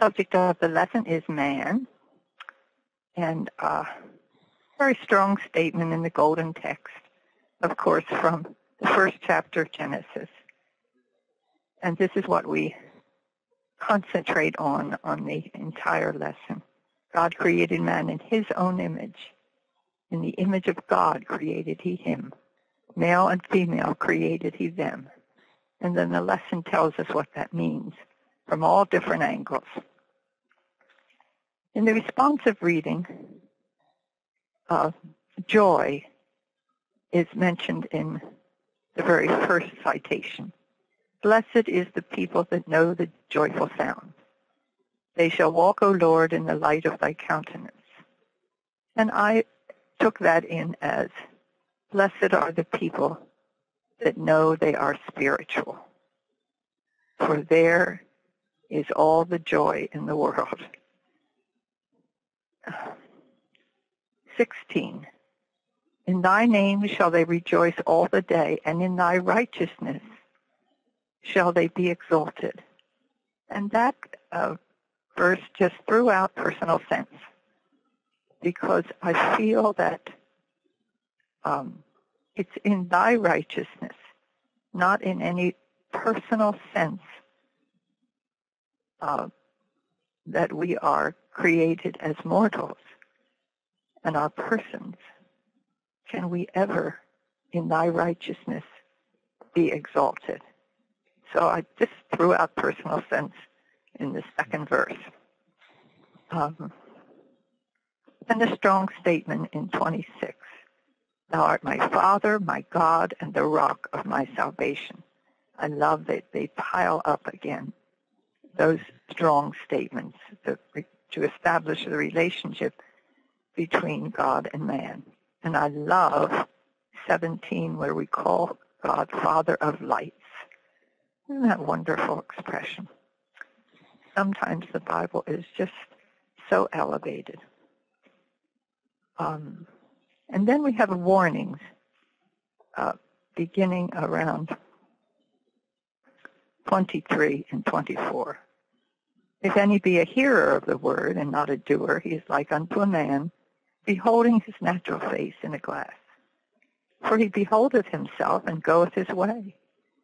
subject of the lesson is man, and a very strong statement in the golden text, of course, from the first chapter of Genesis. And this is what we concentrate on the entire lesson. God created man in his own image. In the image of God created he him. Male and female created he them. And then the lesson tells us what that means from all different angles. In the responsive reading, joy is mentioned in the very first citation. Blessed is the people that know the joyful sound. They shall walk, O Lord, in the light of thy countenance. And I took that in as, blessed are the people that know they are spiritual, for there is all the joy in the world. 16. In thy name shall they rejoice all the day, and in thy righteousness shall they be exalted. And that verse just threw out personal sense, because I feel that it's in thy righteousness, not in any personal sense that we are created as mortals and are persons. Can we ever, in thy righteousness, be exalted? So I just threw out personal sense in the second verse. And a strong statement in 26. Thou art my Father, my God, and the rock of my salvation. I love that they pile up again those strong statements to establish the relationship between God and man. And I love 17, where we call God Father of lights. Isn't that a wonderful expression? Sometimes the Bible is just so elevated. And then we have warnings beginning around 23 and 24. If any be a hearer of the word and not a doer, he is like unto a man beholding his natural face in a glass. For he beholdeth himself and goeth his way,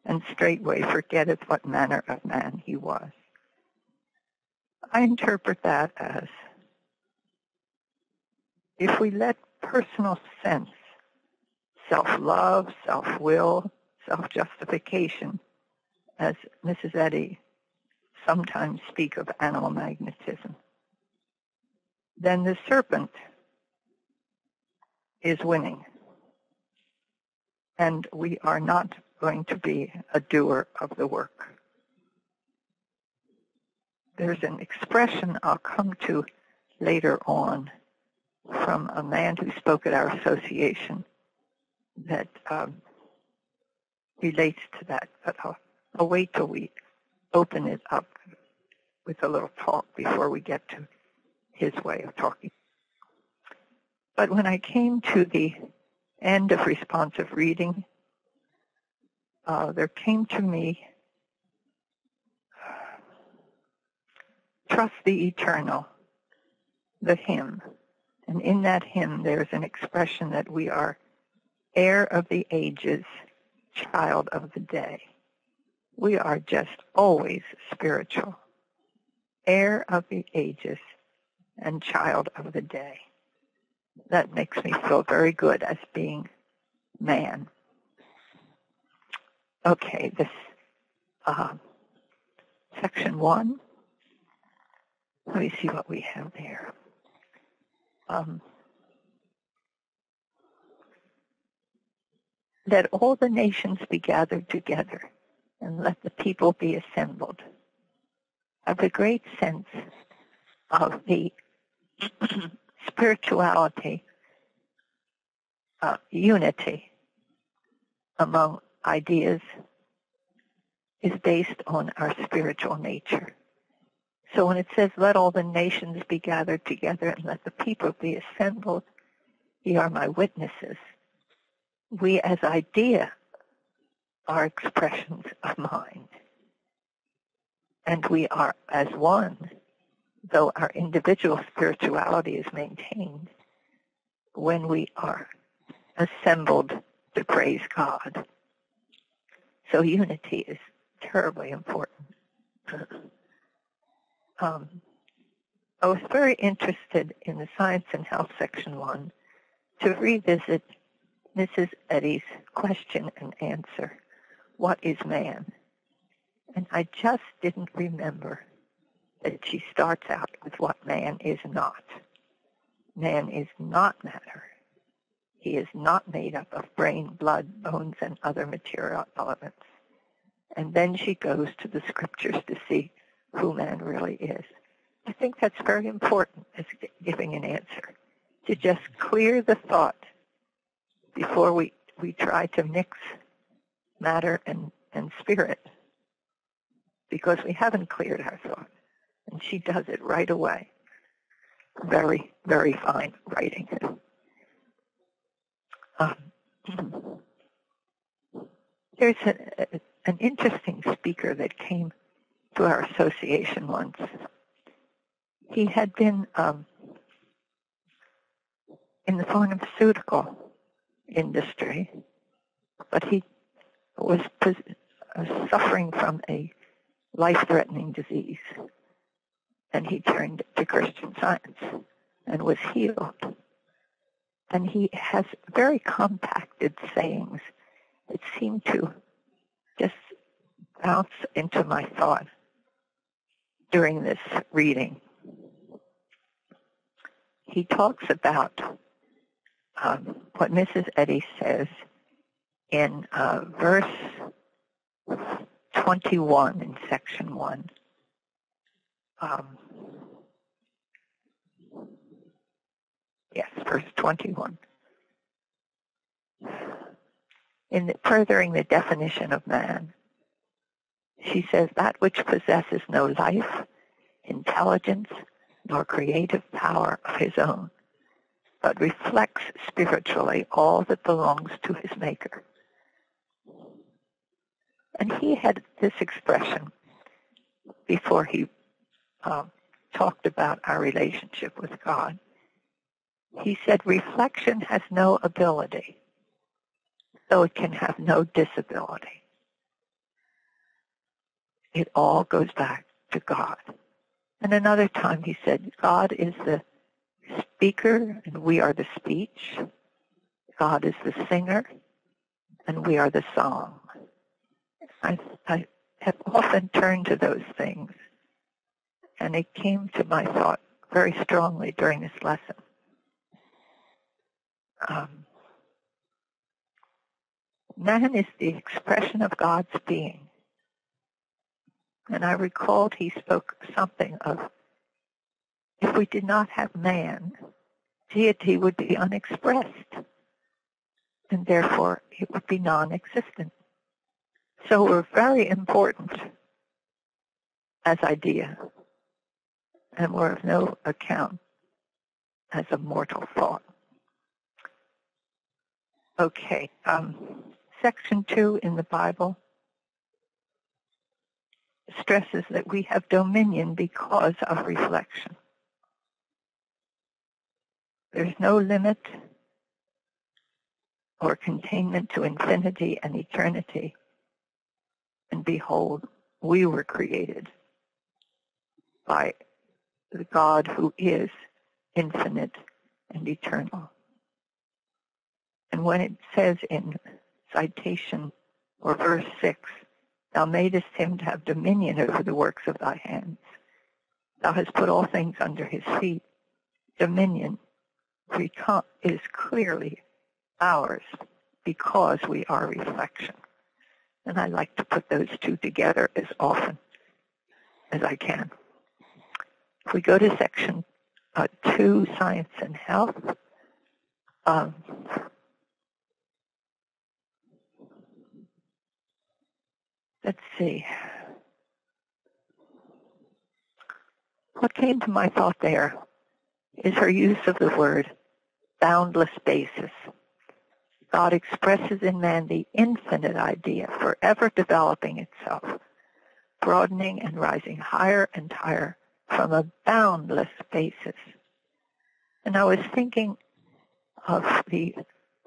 and straightway forgetteth what manner of man he was. I interpret that as, if we let personal sense, self-love, self-will, self-justification, as Mrs. Eddy sometimes speak of animal magnetism, then the serpent is winning. And we are not going to be a doer of the work. There's an expression I'll come to later on from a man who spoke at our association that relates to that. But I'll wait till we open it up with a little talk before we get to his way of talking. But when I came to the end of responsive reading, there came to me, trust the eternal, the hymn. And in that hymn, there's an expression that we are heir of the ages, child of the day. We are just always spiritual, heir of the ages and child of the day. That makes me feel very good as being man. Okay, this section 1. Let me see what we have there. Let all the nations be gathered together, and let the people be assembled. I have a great sense of the spirituality, unity among ideas is based on our spiritual nature. So when it says, let all the nations be gathered together and let the people be assembled, ye are my witnesses. We as idea are expressions of mind. And we are as one though our individual spirituality is maintained when we are assembled to praise God. So unity is terribly important. I was very interested in the Science and Health Section 1 to revisit Mrs. Eddy's question and answer, what is man? And I just didn't remember that she starts out with what man is not. Man is not matter. He is not made up of brain, blood, bones, and other material elements. And then she goes to the scriptures to see who man really is. I think that's very important as giving an answer, to just clear the thought before we try to mix matter and spirit, because we haven't cleared our thought. And she does it right away. Very, very fine writing. There's an interesting speaker that came to our association once. He had been in the pharmaceutical industry, but he was suffering from a life-threatening disease, and he turned to Christian Science and was healed. And he has very compacted sayings that seem to just bounce into my thought during this reading. He talks about what Mrs. Eddy says in verse 21 in section 1. Yes, verse 21. In furthering the definition of man, she says, that which possesses no life, intelligence, nor creative power of his own, but reflects spiritually all that belongs to his maker. And he had this expression before he talked about our relationship with God. He said, reflection has no ability, so it can have no disability. It all goes back to God. And another time he said, God is the speaker and we are the speech. God is the singer and we are the song. I have often turned to those things, and it came to my thought very strongly during this lesson. Man is the expression of God's being. And I recalled he spoke something of, if we did not have man, deity would be unexpressed, and therefore it would be non-existent. So we're very important as idea, and we're of no account as a mortal thought. Okay, section 2 in the Bible stresses that we have dominion because of reflection. There's no limit or containment to infinity and eternity. And behold, we were created by the God who is infinite and eternal. And when it says in citation or verse 6, thou madest him to have dominion over the works of thy hands. Thou hast put all things under his feet. Dominion is clearly ours because we are reflection. And I like to put those two together as often as I can. If we go to section 2, Science and Health, let's see. What came to my thought there is her use of the word boundless basis. God expresses in man the infinite idea, forever developing itself, broadening and rising higher and higher from a boundless basis. And I was thinking of the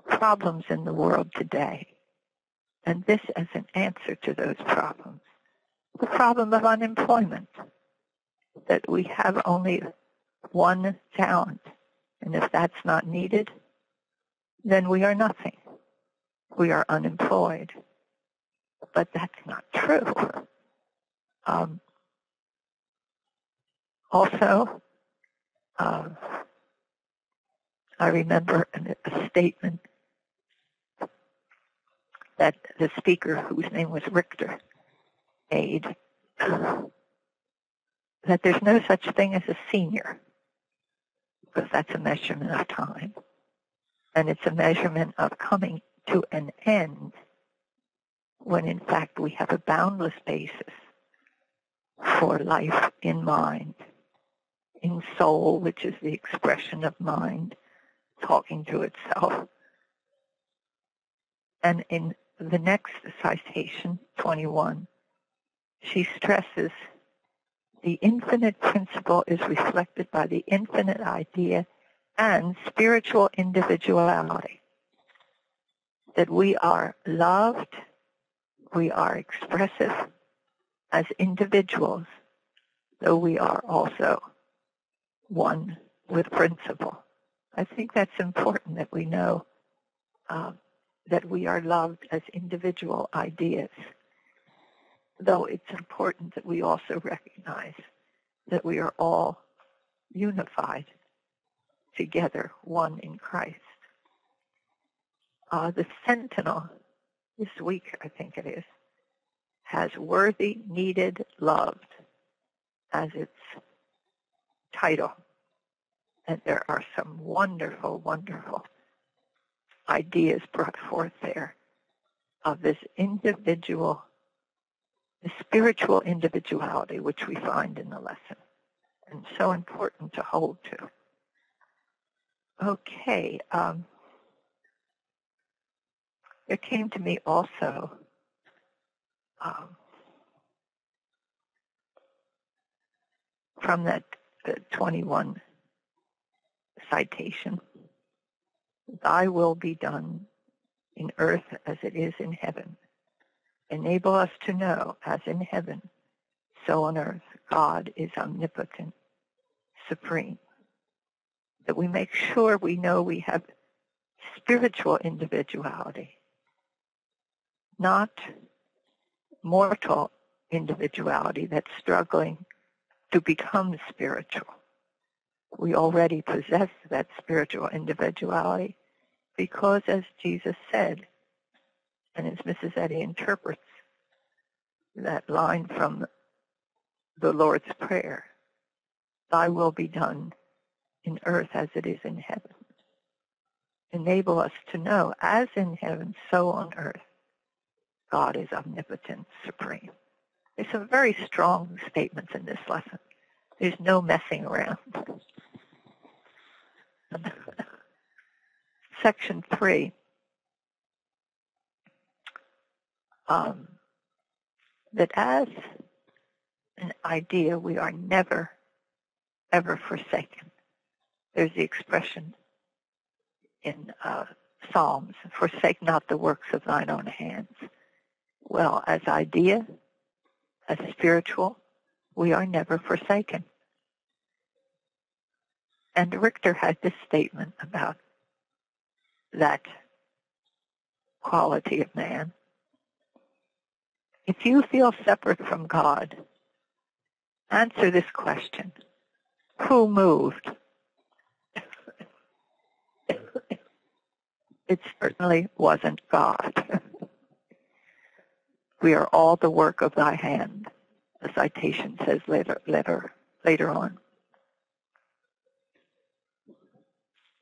problems in the world today, and this as an answer to those problems. The problem of unemployment, that we have only one talent, and if that's not needed, then we are nothing. We are unemployed. But that's not true. Also, I remember a statement that the speaker, whose name was Richter, made, that there's no such thing as a senior, because that's a measurement of time. And it's a measurement of coming to an end when in fact we have a boundless basis for life in mind, in soul, which is the expression of mind talking to itself. And in the next citation, 21, she stresses the infinite principle is reflected by the infinite idea and spiritual individuality. That we are loved, we are expressive as individuals, though we are also one with principle. I think that's important that we know that we are loved as individual ideas, though it's important that we also recognize that we are all unified together, one in Christ. The Sentinel, this week I think it is, has worthy, needed, loved as its title. And there are some wonderful, wonderful ideas brought forth there of this individual, the spiritual individuality which we find in the lesson, and so important to hold to. Okay, it came to me also from that 21 citation, Thy will be done in earth as it is in heaven. Enable us to know, as in heaven, so on earth, God is omnipotent, supreme. That we make sure we know we have spiritual individuality, not mortal individuality that's struggling to become spiritual. We already possess that spiritual individuality because, as Jesus said, and as Mrs. Eddy interprets that line from the Lord's Prayer, Thy will be done in earth as it is in heaven. Enable us to know, as in heaven, so on earth, God is omnipotent, supreme. There's some very strong statements in this lesson. There's no messing around. Section 3. That as an idea, we are never, ever forsaken. There's the expression in Psalms, forsake not the works of thine own hands. Well, as idea, as spiritual, we are never forsaken. And Richter had this statement about that quality of man. If you feel separate from God, answer this question: who moved? It certainly wasn't God. We are all the work of thy hand, the citation says later on.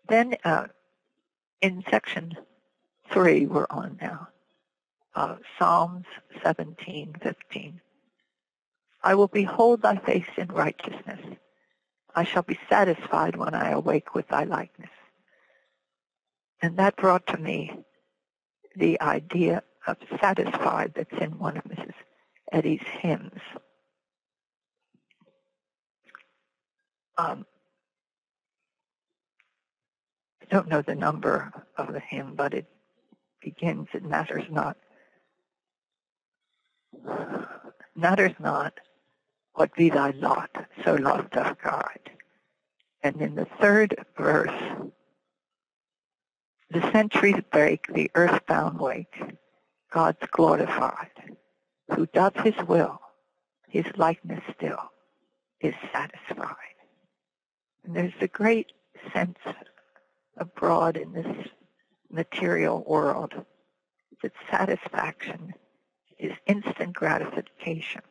Then in section 3 we're on now, Psalms 17:15. I will behold thy face in righteousness. I shall be satisfied when I awake with thy likeness. And that brought to me the idea of satisfied that's in one of Mrs. Eddy's hymns. I don't know the number of the hymn, but it begins, it matters not. Matters not what be thy lot, so loved of God. And in the third verse, the centuries break, the earthbound wake, God's glorified, who doth his will, his likeness still is satisfied. And there's a great sense abroad in this material world that satisfaction is instant gratification.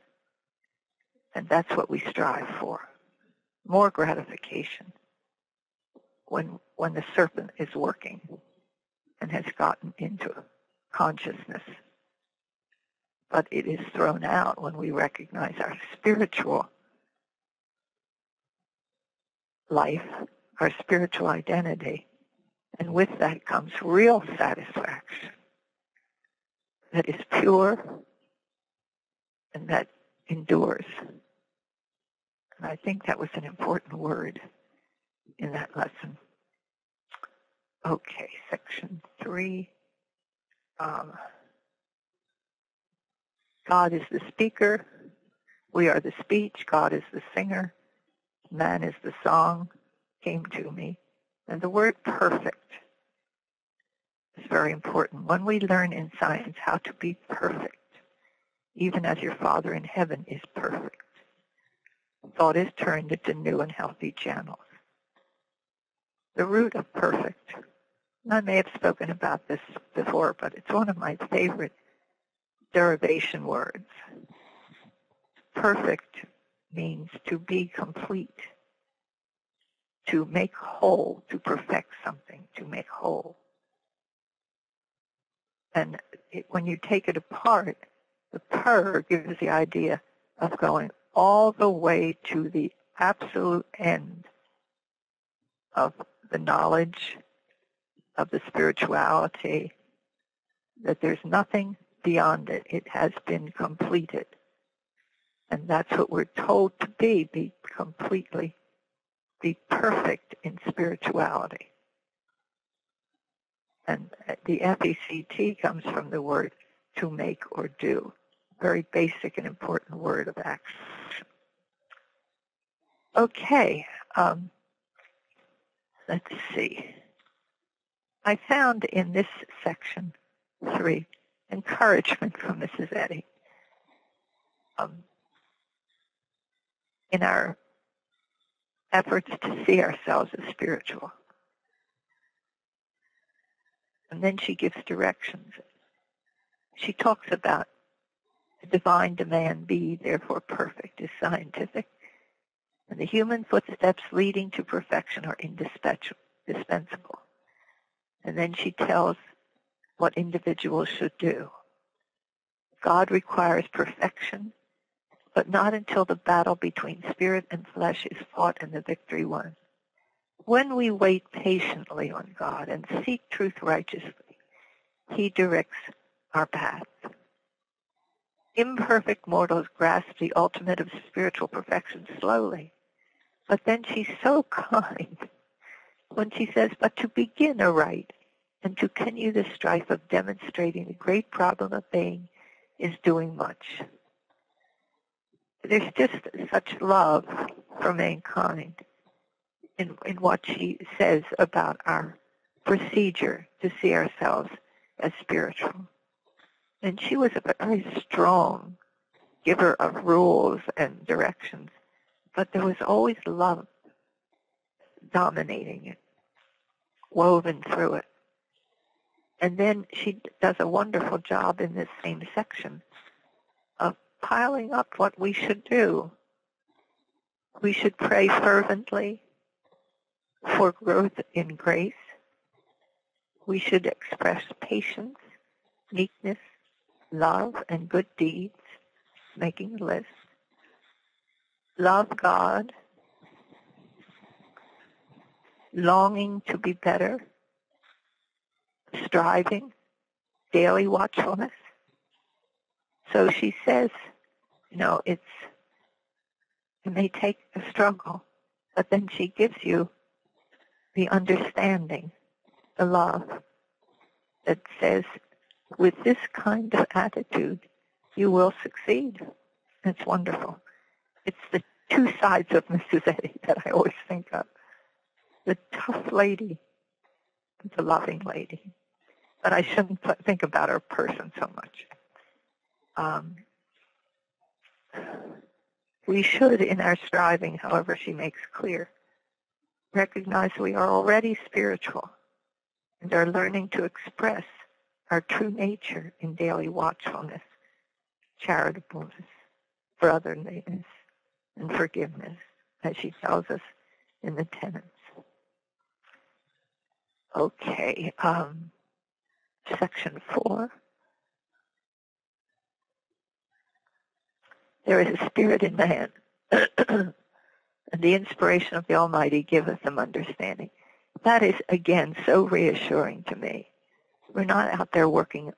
And that's what we strive for. More gratification when the serpent is working and has gotten into consciousness. But it is thrown out when we recognize our spiritual life, our spiritual identity, and with that comes real satisfaction that is pure and that endures. And I think that was an important word in that lesson. Okay, section 3. God is the speaker. We are the speech. God is the singer. Man is the song. Came to me. And the word perfect is very important. When we learn in science how to be perfect, even as your Father in heaven is perfect, thought is turned into new and healthy channels. The root of perfect, and I may have spoken about this before, but it's one of my favorite derivation words. Perfect means to be complete, to make whole, to perfect something, to make whole. And when you take it apart, the per gives the idea of going all the way to the absolute end of the knowledge, of the spirituality, that there's nothing beyond it. It has been completed. And that's what we're told to be completely, be perfect in spirituality. And the FECT comes from the word to make or do. Very basic and important word of action. Okay, let's see. I found in this section 3 encouragement from Mrs. Eddy in our efforts to see ourselves as spiritual. And then she gives directions. She talks about the divine demand be therefore perfect is scientific, and the human footsteps leading to perfection are indispensable. And then she tells what individuals should do. God requires perfection, but not until the battle between spirit and flesh is fought and the victory won. When we wait patiently on God and seek truth righteously, he directs our path. Imperfect mortals grasp the ultimate of spiritual perfection slowly. But then she's so kind when she says, but to begin aright and to continue the strife of demonstrating the great problem of being is doing much. There's just such love for mankind in what she says about our procedure to see ourselves as spiritual. And she was a very strong giver of rules and directions, but there was always love dominating it, woven through it. And then she does a wonderful job in this same section of piling up what we should do. We should pray fervently for growth in grace. We should express patience, meekness, love, and good deeds, making a list. Love God, longing to be better, striving, daily watchfulness. So she says, it may take a struggle, But then she gives you the understanding, the love that says, with this kind of attitude, you will succeed. It's wonderful. It's the two sides of Mrs. Eddy that I always think of. The tough lady, the loving lady. But I shouldn't think about her person so much. We should, in our striving, however she makes clear, recognize we are already spiritual and are learning to express our true nature in daily watchfulness, charitableness, brotherliness, and forgiveness, as she tells us in the tenets. Okay, section 4. There is a spirit in man, and the inspiration of the Almighty giveth them understanding. That is, again, so reassuring to me. We're not out there working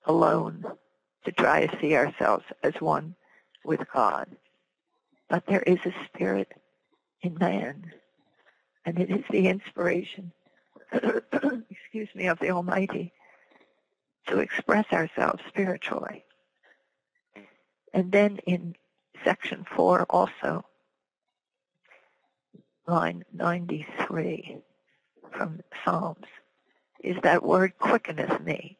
alone to try to see ourselves as one with God. But there is a spirit in man, and it is the inspiration, excuse me, of the Almighty to express ourselves spiritually. And then in section 4 also, line 93 from Psalms, is that word quickeneth me.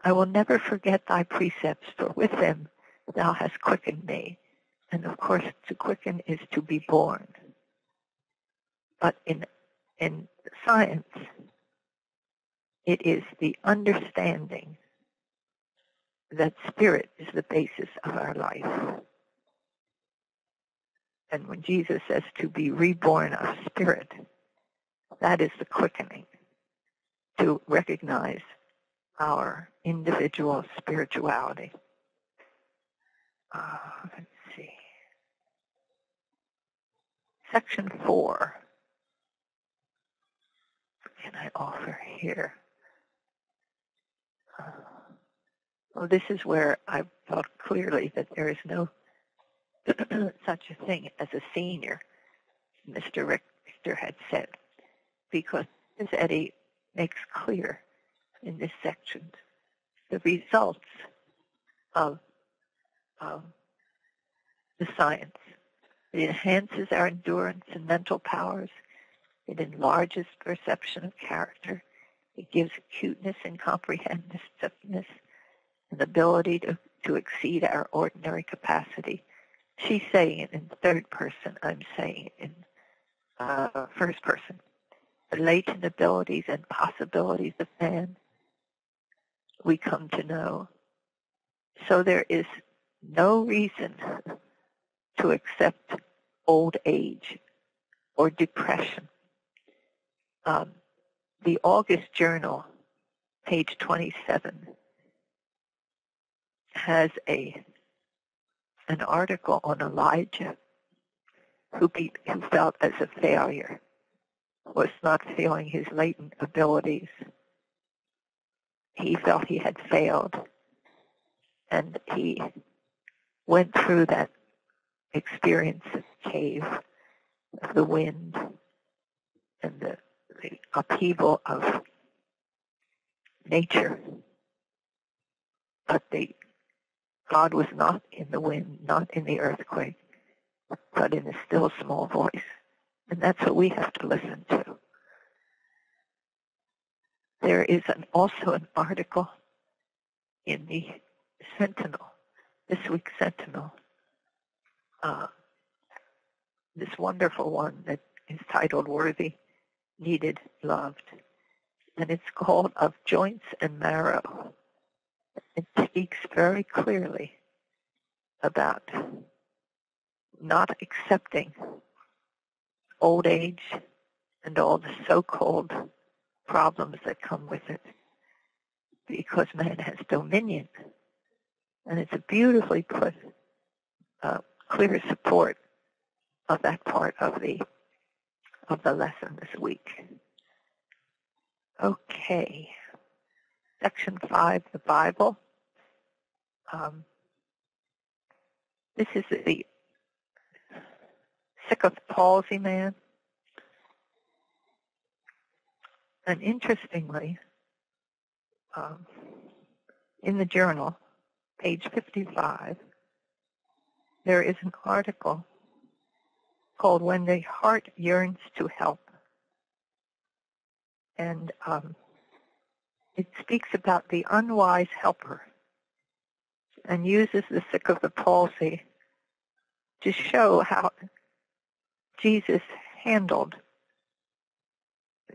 I will never forget thy precepts, for with them thou hast quickened me. And of course, to quicken is to be born. But in science, it is the understanding that spirit is the basis of our life. And when Jesus says to be reborn of spirit, that is the quickening, to recognize our individual spirituality. Let's see. Section 4. What can I offer here? Well, this is where I felt clearly that there is no such a thing as a senior, Mr. Richter had said, because Ms. Eddy makes clear in this section the results of the science. It enhances our endurance and mental powers. It enlarges perception of character. It gives acuteness and comprehensiveness, an ability to exceed our ordinary capacity. She's saying it in third person. I'm saying it in first person. The latent abilities and possibilities of man we come to know. So there is no reason to accept old age or depression. The August Journal, page 27, has an article on Elijah, who felt as a failure, was not feeling his latent abilities. He felt he had failed, and he went through that experience of the cave, of the wind, and the upheaval of nature. But God was not in the wind, not in the earthquake, but in a still small voice. And that's what we have to listen to. There is also an article in the Sentinel, this week's Sentinel, this wonderful one that is titled Worthy, Needed, Loved. And it's called Of Joints and Marrow. It speaks very clearly about not accepting old age and all the so-called problems that come with it, because man has dominion. And it's a beautifully put, clear support of that part of the lesson this week. Okay. Section 5, the Bible. This is the sick of palsy man. And interestingly, in the journal, page 55, there is an article called When the Heart Yearns to Help. And it speaks about the unwise helper and uses the sick of the palsy to show how Jesus handled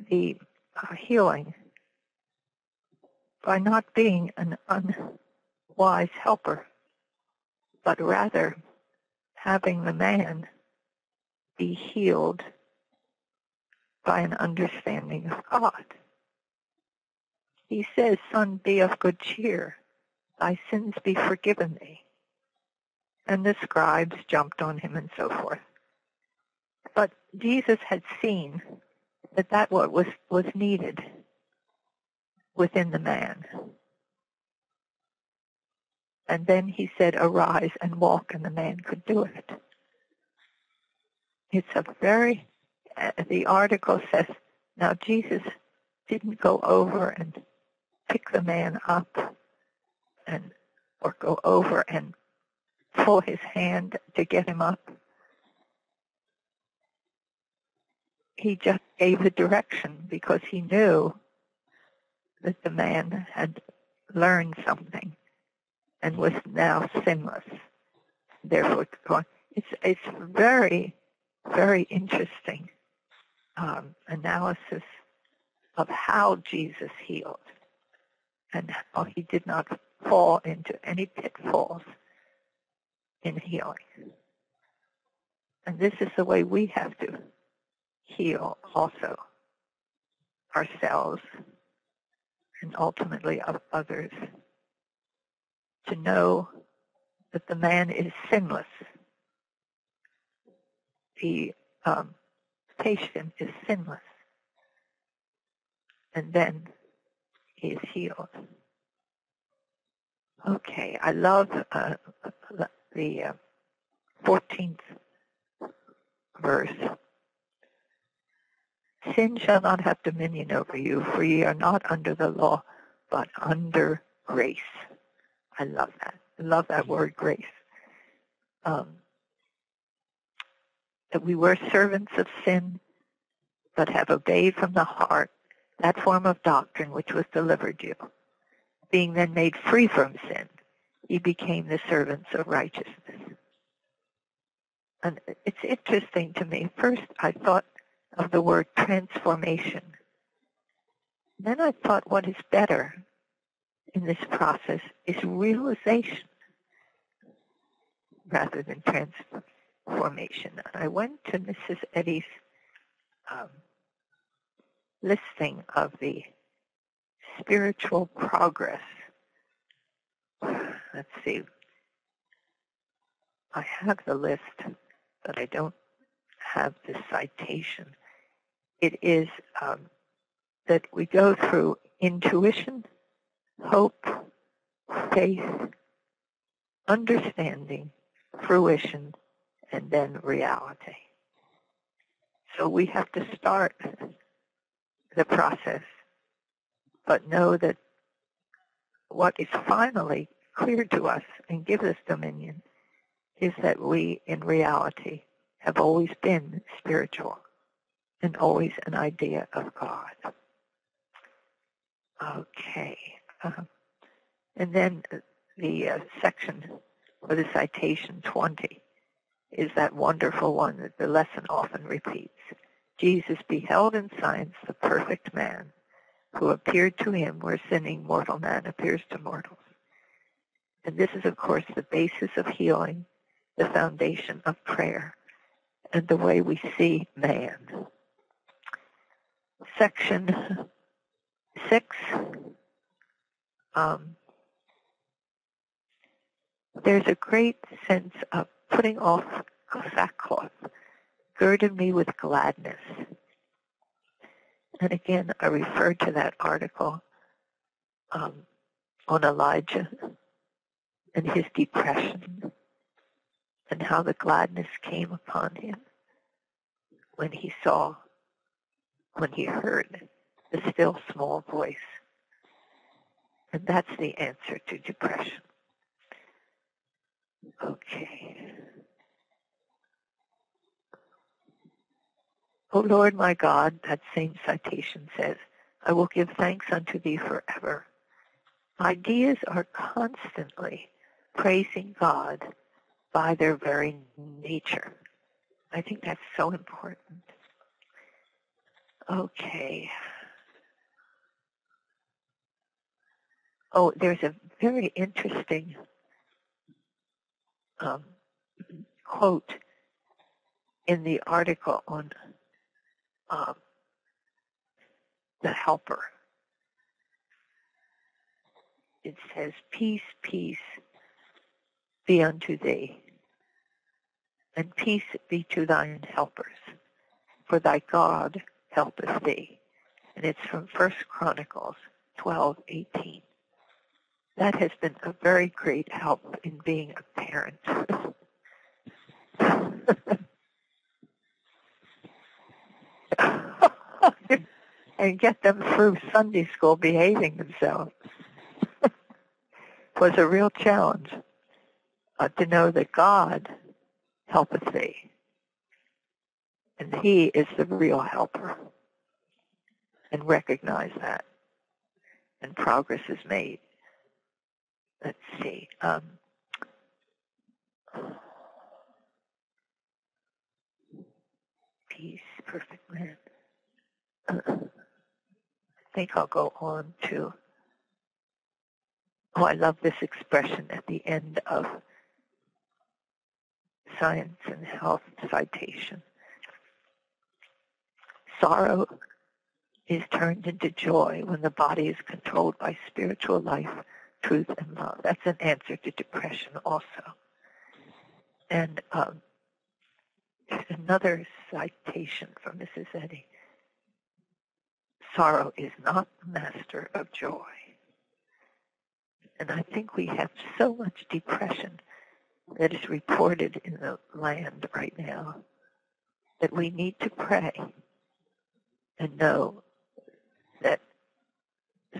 the healing by not being an unwise helper, but rather having the man be healed by an understanding of God. He says, "Son, be of good cheer. Thy sins be forgiven thee." And the scribes jumped on him and so forth. But Jesus had seen that what was needed within the man. And then he said, "Arise and walk," and the man could do it. It's the article says, now Jesus didn't go over and pick the man up or go over and pull his hand to get him up. He just gave the direction because he knew that the man had learned something and was now sinless. Therefore, it's very, very interesting analysis of how Jesus healed and how he did not fall into any pitfalls in healing. And this is the way we have to heal also ourselves and ultimately of others, to know that the man is sinless. The patient is sinless, and then he is healed. Okay, I love the 14th verse. Sin shall not have dominion over you, for ye are not under the law, but under grace. I love that. I love that word, grace. That we were servants of sin, but have obeyed from the heart that form of doctrine which was delivered you. Being then made free from sin, ye became the servants of righteousness. And it's interesting to me. First, I thought of the word transformation. Then I thought what is better in this process is realization rather than transformation. And I went to Mrs. Eddy's listing of the spiritual progress. Let's see. I have the list, but I don't have the citation. It is that we go through intuition, hope, faith, understanding, fruition, and then reality. So we have to start the process, but know that what is finally clear to us and gives us dominion is that we, in reality, have always been spiritual and always an idea of God. Okay. And then the section, or the citation 20, is that wonderful one that the lesson often repeats. Jesus beheld in science the perfect man who appeared to him where sinning mortal man appears to mortals. And this is, of course, the basis of healing, the foundation of prayer, and the way we see man. Section 6, there's a great sense of putting off sackcloth, girded me with gladness. And again, I refer to that article on Elijah and his depression and how the gladness came upon him when he heard the still small voice. And that's the answer to depression. Okay. O Lord my God, that same citation says, I will give thanks unto thee forever. Ideas are constantly praising God by their very nature. I think that's so important. Okay. Oh, there's a very interesting quote in the article on the helper. It says, peace, peace be unto thee, and peace be to thine helpers, for thy God helpeth thee. And it's from 1 Chronicles 12:18. That has been a very great help in being a parent. And get them through Sunday school behaving themselves. Was a real challenge to know that God helpeth thee, and he is the real helper, and recognize that, and progress is made. Let's see. Peace, perfect man. I think I'll go on to, I love this expression at the end of Science and Health citation. Sorrow is turned into joy when the body is controlled by spiritual life, truth, and love. That's an answer to depression also. And there's another citation from Mrs. Eddy. Sorrow is not the master of joy. And I think we have so much depression that is reported in the land right now that we need to pray and know that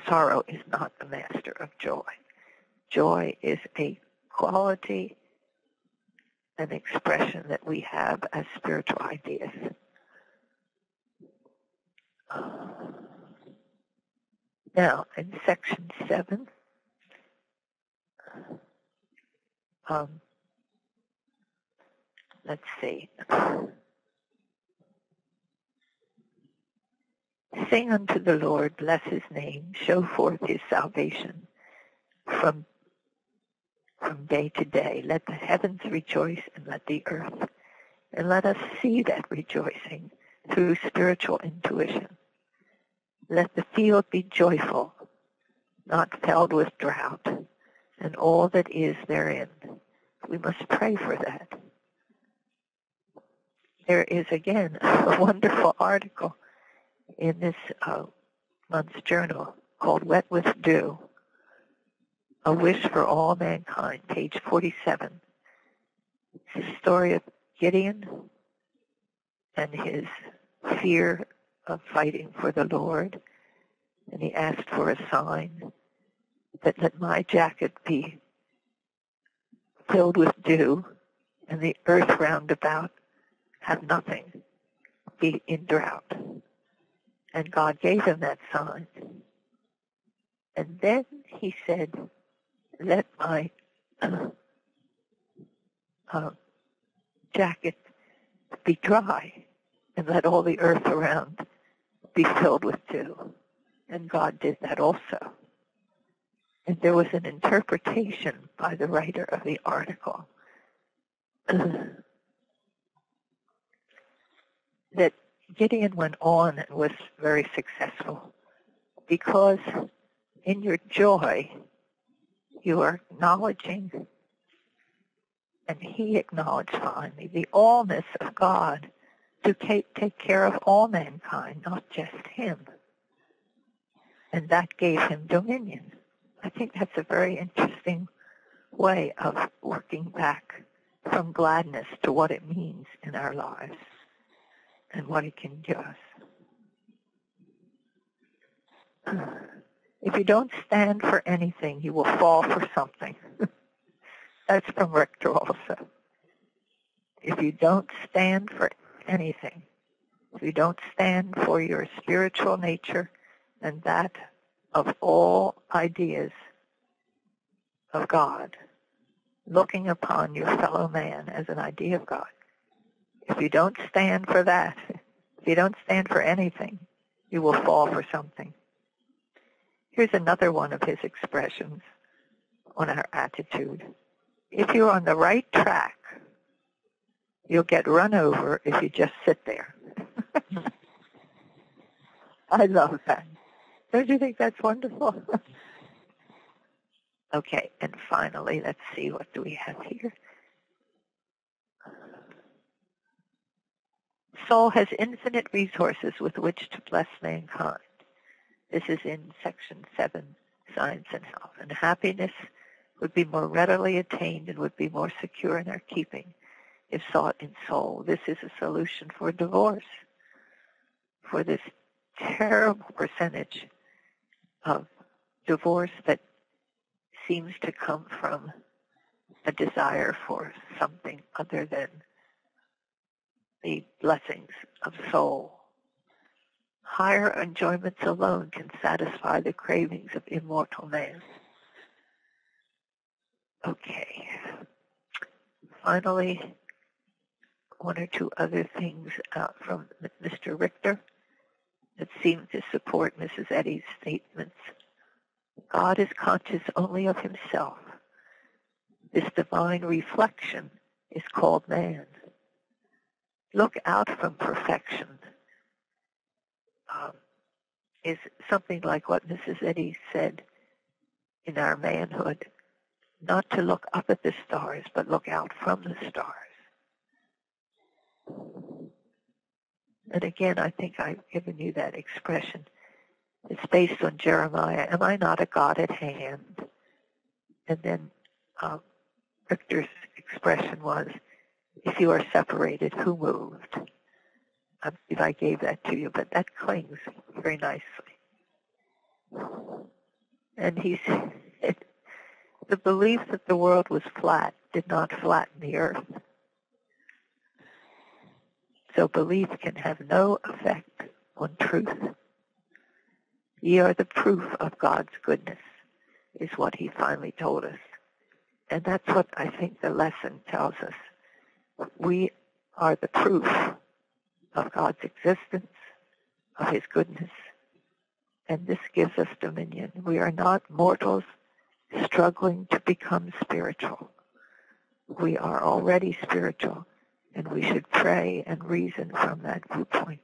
sorrow is not the master of joy. Joy is a quality, an expression that we have as spiritual ideas. Now, in section 7, let's see. Sing unto the Lord, bless his name, show forth his salvation from day to day. Let the heavens rejoice and let the earth, and let us see that rejoicing through spiritual intuition. Let the field be joyful, not filled with drought, and all that is therein. We must pray for that. There is, again, a wonderful article in this month's journal called Wet with Dew, A Wish for All Mankind, page 47. It's the story of Gideon and his fear of fighting for the Lord, and he asked for a sign that let my jacket be filled with dew and the earth round about have nothing, be in drought. And God gave him that sign. And then he said, let my jacket be dry and let all the earth around be filled with dew. And God did that also. And there was an interpretation by the writer of the article that Gideon went on and was very successful because in your joy you are acknowledging, and he acknowledged finally, the allness of God to take care of all mankind, not just him. And that gave him dominion. I think that's a very interesting way of working back from gladness to what it means in our lives and what it can give us. If you don't stand for anything, you will fall for something. That's from Richter also. If you don't stand for anything, if you don't stand for your spiritual nature and that of all ideas of God, looking upon your fellow man as an idea of God, if you don't stand for that, if you don't stand for anything, you will fall for something. Here's another one of his expressions on our attitude. If you're on the right track, you'll get run over if you just sit there. I love that. Don't you think that's wonderful? Okay, and finally, let's see, what do we have here? Soul has infinite resources with which to bless mankind. This is in Section 7, Science and Health. And happiness would be more readily attained and would be more secure in our keeping if sought in soul. This is a solution for divorce, for this terrible percentage of divorce that seems to come from a desire for something other than the blessings of soul. Higher enjoyments alone can satisfy the cravings of immortal man. Okay. Finally, one or two other things from Mr. Richter that seem to support Mrs. Eddy's statements. God is conscious only of himself. This divine reflection is called man. Look out from perfection is something like what Mrs. Eddy said in our manhood, not to look up at the stars, but look out from the stars. And again, I think I've given you that expression. It's based on Jeremiah, am I not a God at hand? And then Richter's expression was, if you are separated, who moved? I believe I gave that to you, but that clings very nicely. And he said, the belief that the world was flat did not flatten the earth. So belief can have no effect on truth. Ye are the proof of God's goodness, is what he finally told us. And that's what I think the lesson tells us. We are the proof of God's existence, of his goodness, and this gives us dominion. We are not mortals struggling to become spiritual. We are already spiritual, and we should pray and reason from that viewpoint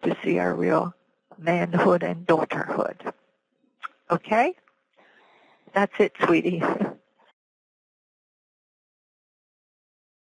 to see our real manhood and daughterhood. Okay? That's it, sweetie.